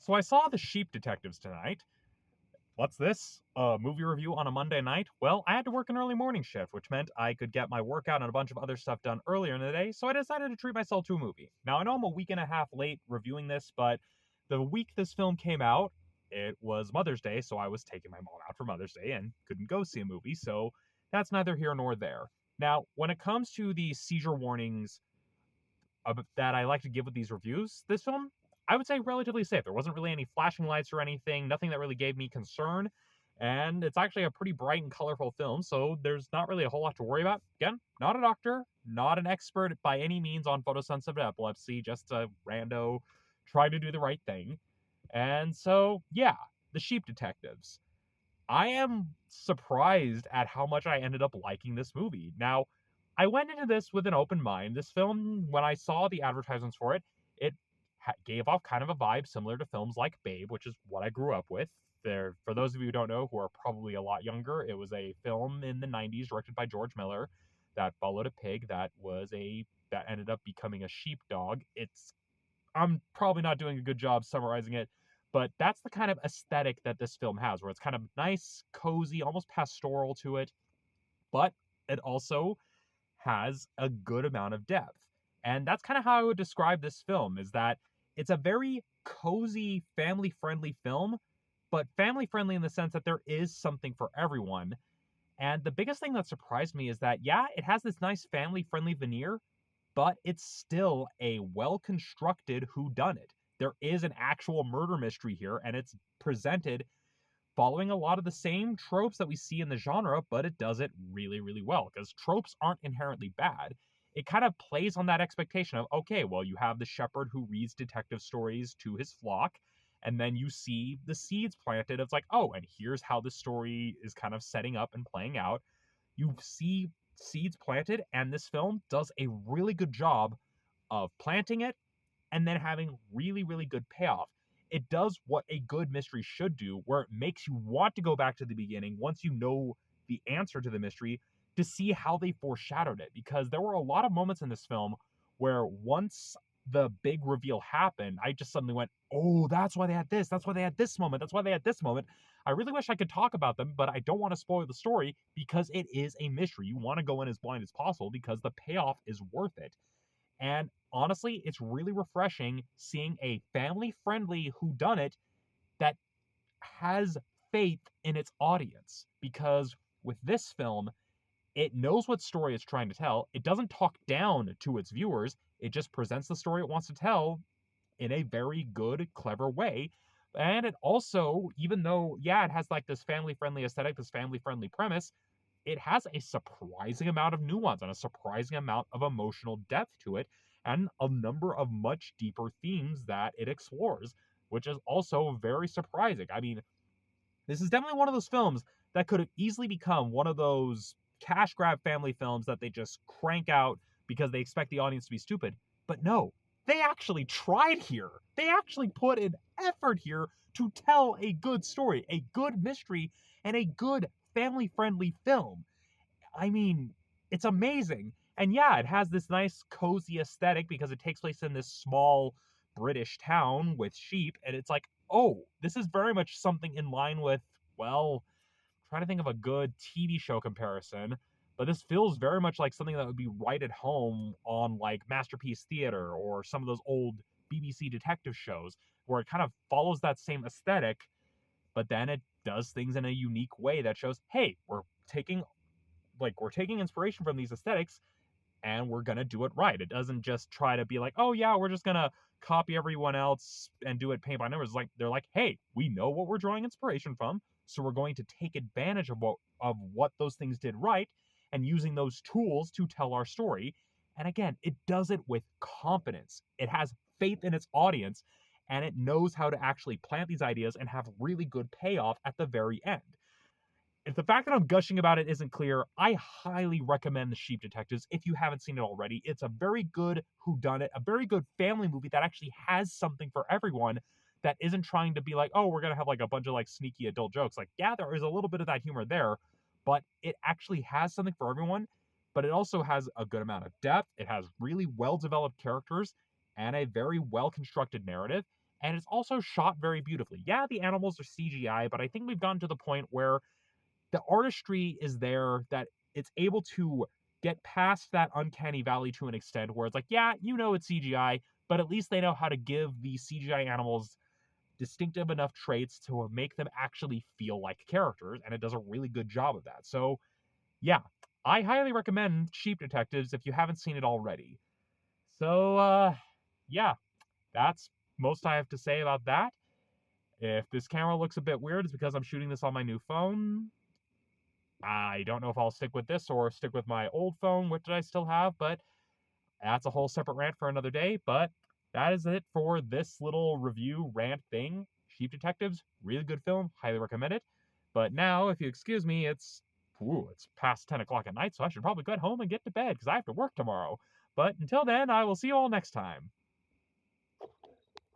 So I saw The Sheep Detectives tonight. What's this? A movie review on a Monday night? Well, I had to work an early morning shift, which meant I could get my workout and a bunch of other stuff done earlier in the day, so I decided to treat myself to a movie. Now, I know I'm a week and a half late reviewing this, but the week this film came out, it was Mother's Day, so I was taking my mom out for Mother's Day and couldn't go see a movie, so that's neither here nor there. Now, when it comes to the seizure warnings that I like to give with these reviews, this film, I would say relatively safe. There wasn't really any flashing lights or anything, nothing that really gave me concern. And it's actually a pretty bright and colorful film, so there's not really a whole lot to worry about. Again, not a doctor, not an expert by any means on photosensitive epilepsy, just a rando trying to do the right thing. And so, yeah, The Sheep Detectives. I am surprised at how much I ended up liking this movie. Now, I went into this with an open mind. This film, when I saw the advertisements for it, it gave off kind of a vibe similar to films like Babe, which is what I grew up with. There, for those of you who don't know, who are probably a lot younger, it was a film in the '90s directed by George Miller that followed a pig that ended up becoming a sheepdog. I'm probably not doing a good job summarizing it, but that's the kind of aesthetic that this film has, where it's kind of nice, cozy, almost pastoral to it, but it also has a good amount of depth. And that's kind of how I would describe this film, is that it's a very cozy, family-friendly film, but family-friendly in the sense that there is something for everyone. And the biggest thing that surprised me is that, yeah, it has this nice family-friendly veneer, but it's still a well-constructed whodunit. There is an actual murder mystery here, and it's presented following a lot of the same tropes that we see in the genre, but it does it really, really well, because tropes aren't inherently bad. It kind of plays on that expectation of, okay, well, you have the shepherd who reads detective stories to his flock, and then you see the seeds planted. It's like, oh, and here's how the story is kind of setting up and playing out. You see seeds planted, and this film does a really good job of planting it and then having really, really good payoff. It does what a good mystery should do, where it makes you want to go back to the beginning once you know the answer to the mystery to see how they foreshadowed it. Because there were a lot of moments in this film where once the big reveal happened, I just suddenly went, oh, that's why they had this. That's why they had this moment. That's why they had this moment. I really wish I could talk about them, but I don't want to spoil the story because it is a mystery. You want to go in as blind as possible because the payoff is worth it. And honestly, it's really refreshing seeing a family-friendly whodunit that has faith in its audience. Because with this film, it knows what story it's trying to tell. It doesn't talk down to its viewers. It just presents the story it wants to tell in a very good, clever way. And it also, even though, yeah, it has like this family-friendly aesthetic, this family-friendly premise, it has a surprising amount of nuance and a surprising amount of emotional depth to it, and a number of much deeper themes that it explores, which is also very surprising. I mean, this is definitely one of those films that could have easily become one of those cash grab family films that they just crank out because they expect the audience to be stupid. But no, they actually tried here. They actually put an effort here to tell a good story, a good mystery, and a good family friendly film. I mean, it's amazing. And yeah, it has this nice cozy aesthetic because it takes place in this small British town with sheep. And it's like, oh, this is very much something in line with, well, I'm trying to think of a good TV show comparison. But this feels very much like something that would be right at home on like Masterpiece Theater or some of those old BBC detective shows where it kind of follows that same aesthetic, but then it does things in a unique way that shows, hey, we're taking inspiration from these aesthetics and we're going to do it right. It doesn't just try to be like, oh yeah, we're just going to copy everyone else and do it paint by numbers. Like they're like, hey, we know what we're drawing inspiration from, so we're going to take advantage of what those things did right and using those tools to tell our story. And again, it does it with confidence. It has faith in its audience and it knows how to actually plant these ideas and have really good payoff at the very end. If the fact that I'm gushing about it isn't clear, I highly recommend The Sheep Detectives if you haven't seen it already. It's a very good whodunit, a very good family movie that actually has something for everyone that isn't trying to be like, oh, we're going to have like a bunch of like sneaky adult jokes. Like, yeah, there is a little bit of that humor there, but it actually has something for everyone. But it also has a good amount of depth. It has really well developed characters and a very well constructed narrative. and it's also shot very beautifully. Yeah, the animals are CGI, but I think we've gotten to the point where the artistry is there that it's able to get past that uncanny valley to an extent where it's like, yeah, it's CGI, but at least they know how to give the CGI animals distinctive enough traits to make them actually feel like characters, and it does a really good job of that. So, yeah, I highly recommend Sheep Detectives if you haven't seen it already. So, yeah, that's most I have to say about that. If this camera looks a bit weird, it's because I'm shooting this on my new phone. I don't know if I'll stick with this or stick with my old phone, which I still have, but that's a whole separate rant for another day. But that is it for this little review rant thing. Sheep Detectives, really good film, highly recommend it. But now, if you excuse me, it's past 10 o'clock at night, so I should probably get home and get to bed because I have to work tomorrow. But until then, I will see you all next time.